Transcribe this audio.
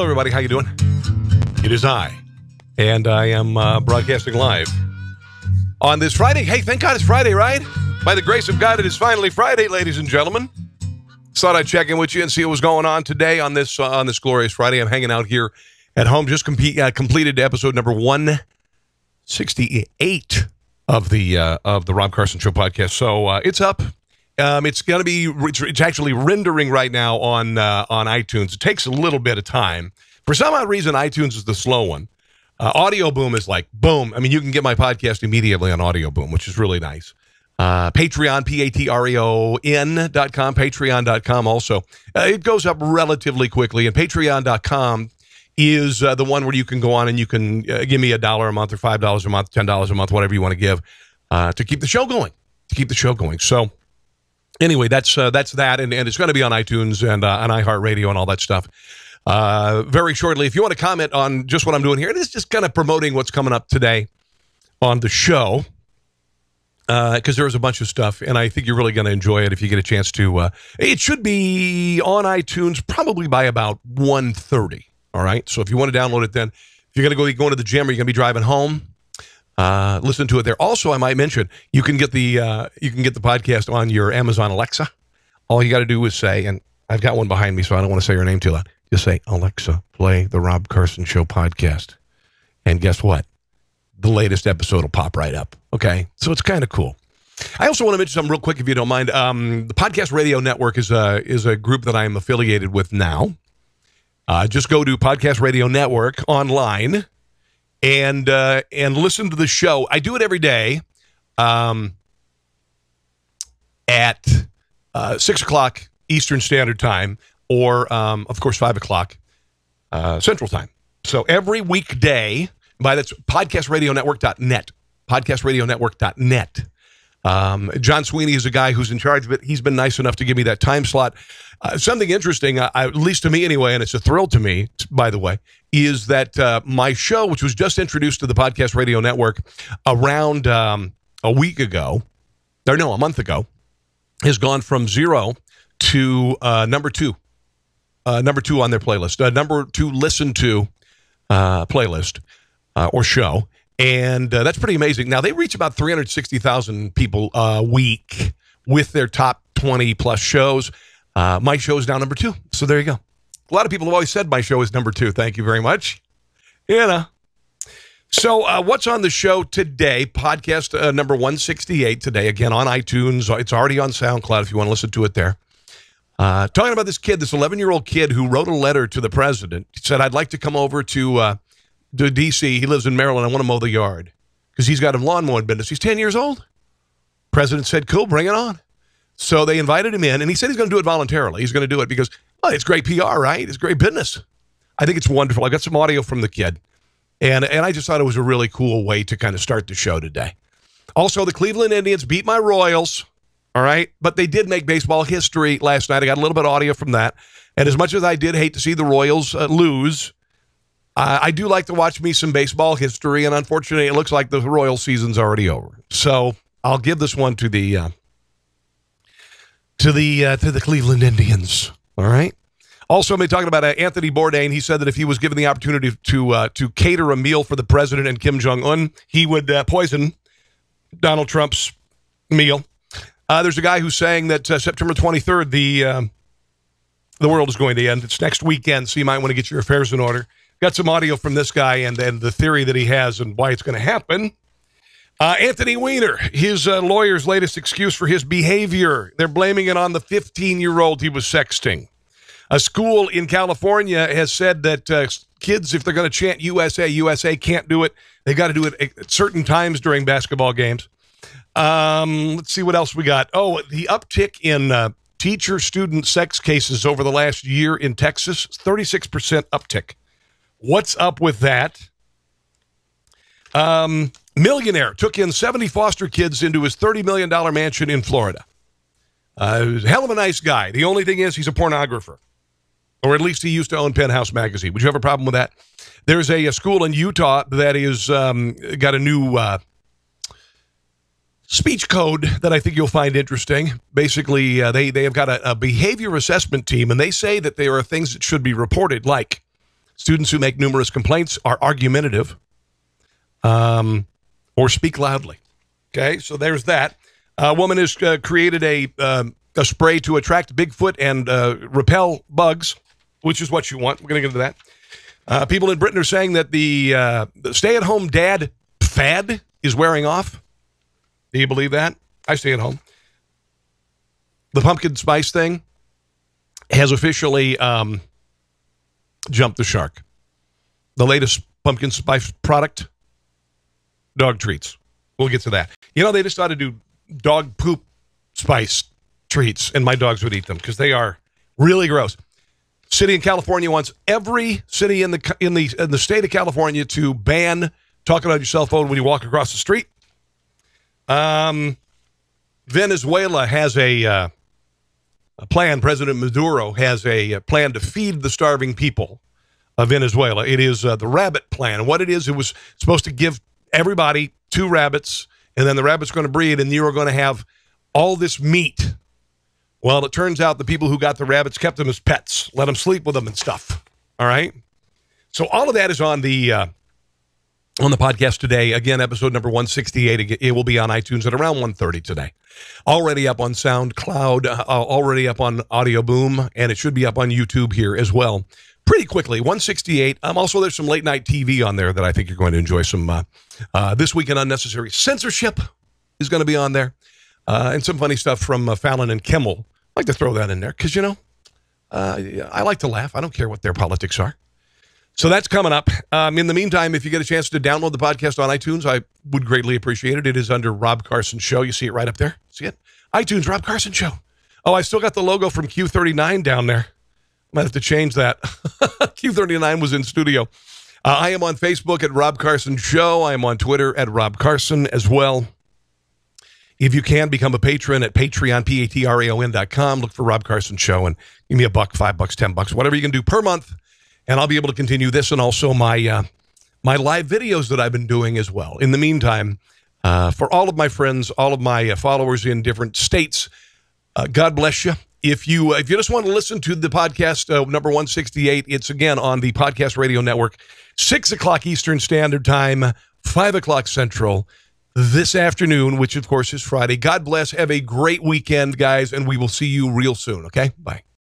Hello, everybody. How you doing? It is I, and I am broadcasting live on this Friday. Hey, thank God it's Friday, right? By the grace of God, it is finally Friday, ladies and gentlemen. Thought I'd check in with you and see what was going on today on this glorious Friday. I'm hanging out here at home. Just completed episode number 168 of the Rob Carson Show podcast. So it's up. It's actually rendering right now on iTunes. It takes a little bit of time. For some odd reason, iTunes is the slow one. Audio Boom is like, boom. I mean, you can get my podcast immediately on Audio Boom, which is really nice. Patreon, Patreon.com, Patreon.com also. It goes up relatively quickly, and Patreon.com is the one where you can go on and you can give me $1 a month or $5 a month, $10 a month, whatever you want to give to keep the show going. So anyway, that's that, and it's going to be on iTunes and on iHeartRadio and all that stuff very shortly. If you want to comment on just what I'm doing here, it is just kind of promoting what's coming up today on the show, because there is a bunch of stuff, and I think you're really going to enjoy it if you get a chance to. It should be on iTunes probably by about 1:30. All right, so if you want to download it, then if you're going to go to the gym or you're going to be driving home, listen to it there. Also, I might mention you can get the podcast on your Amazon Alexa. All you got to do is say, and I've got one behind me, so I don't want to say her name too loud. Just say, Alexa, play the Rob Carson Show podcast, and guess what? The latest episode will pop right up. Okay, so it's kind of cool. I also want to mention something real quick, if you don't mind. The Podcast Radio Network is a group that I am affiliated with now. Just go to Podcast Radio Network online and listen to the show. I do it every day at 6 o'clock Eastern Standard Time, or of course 5 o'clock Central Time. So every weekday. That's podcastradionetwork.net. Podcastradionetwork.net. John Sweeney is a guy who's in charge of it. He's been nice enough to give me that time slot. Something interesting, at least to me anyway, and it's a thrill to me, by the way, is that my show, which was just introduced to the Podcast Radio Network around a month ago, has gone from 0 to number 2. Number 2 on their playlist. Number 2 listen to playlist. Or show, and that's pretty amazing. Now, they reach about 360,000 people a week with their top 20-plus shows. My show is now number 2, so there you go. A lot of people have always said my show is number 2. Thank you very much. So what's on the show today? Podcast number 168 today, again, on iTunes. It's already on SoundCloud if you want to listen to it there. Talking about this 11-year-old kid who wrote a letter to the president. He said, I'd like to come over to D.C. He lives in Maryland. I want to mow the yard because he's got a lawn mowing business. He's 10 years old. President said, cool, bring it on. So they invited him in, and he said he's going to do it voluntarily. He's going to do it because, it's great PR, right? It's great business. I think it's wonderful. I got some audio from the kid, and I just thought it was a really cool way to kind of start the show today. Also, the Cleveland Indians beat my Royals, all right? But they did make baseball history last night. I got a little bit of audio from that. And as much as I did hate to see the Royals lose, I do like to watch me some baseball history, and unfortunately, it looks like the Royal season's already over. So I'll give this one to the Cleveland Indians. All right. Also, I'm talking about Anthony Bourdain. He said that if he was given the opportunity to cater a meal for the president and Kim Jong-un, he would poison Donald Trump's meal. There's a guy who's saying that September 23rd, the world is going to end. It's next weekend, so you might want to get your affairs in order. Got some audio from this guy and the theory that he has and why it's going to happen. Anthony Weiner, his lawyer's latest excuse for his behavior. They're blaming it on the 15-year-old he was sexting. A school in California has said that kids, if they're going to chant USA, USA, can't do it. They got to do it at certain times during basketball games. Let's see what else we got. Oh, the uptick in teacher-student sex cases over the last year in Texas, 36% uptick. What's up with that? Millionaire took in 70 foster kids into his $30 million mansion in Florida. Hell of a nice guy. The only thing is he's a pornographer. Or at least he used to own Penthouse Magazine. Would you have a problem with that? There's a school in Utah that is got a new speech code that I think you'll find interesting. Basically, they have got a behavior assessment team, and they say that there are things that should be reported, like Students who make numerous complaints are argumentative or speak loudly. Okay, so there's that. A woman has created a spray to attract Bigfoot and repel bugs, which is what you want. We're going to get into that. People in Britain are saying that the stay-at-home dad fad is wearing off. Do you believe that? I stay at home. The pumpkin spice thing has officially jumped the shark. The latest pumpkin spice product, dog treats. We'll get to that. You know, they just ought to do dog poop spice treats, and my dogs would eat them because they are really gross. City in California wants every city in the state of California to ban talking on your cell phone when you walk across the street. Venezuela has a plan. President Maduro has a plan to feed the starving people of Venezuela. It is the rabbit plan. What it was supposed to give everybody 2 rabbits, and then the rabbit's going to breed, and you're going to have all this meat. Well, it turns out the people who got the rabbits kept them as pets, let them sleep with them and stuff. All right? So all of that is on the podcast today. Again, episode number 168. It will be on iTunes at around 1:30 today. Already up on SoundCloud, already up on Audio Boom, and it should be up on YouTube here as well pretty quickly. 168. Also, there's some late night TV on there that I think you're going to enjoy. Some This Week in Unnecessary Censorship is going to be on there, and some funny stuff from Fallon and Kimmel. I like to throw that in there because, I like to laugh. I don't care what their politics are. So that's coming up. In the meantime, if you get a chance to download the podcast on iTunes, I would greatly appreciate it. It is under Rob Carson Show. You see it right up there? See it? iTunes, Rob Carson Show. Oh, I still got the logo from Q39 down there. Might have to change that. Q39 was in studio. I am on Facebook at Rob Carson Show. I am on Twitter at Rob Carson as well. If you can, become a patron at Patreon, Patreon.com. Look for Rob Carson Show and give me $1, $5, $10, whatever you can do per month. And I'll be able to continue this and also my my live videos that I've been doing as well. In the meantime, for all of my friends, all of my followers in different states, God bless you. If you just want to listen to the podcast, number 168, it's again on the Podcast Radio Network, 6 o'clock Eastern Standard Time, 5 o'clock Central, this afternoon, which of course is Friday. God bless. Have a great weekend, guys, and we will see you real soon, okay? Bye.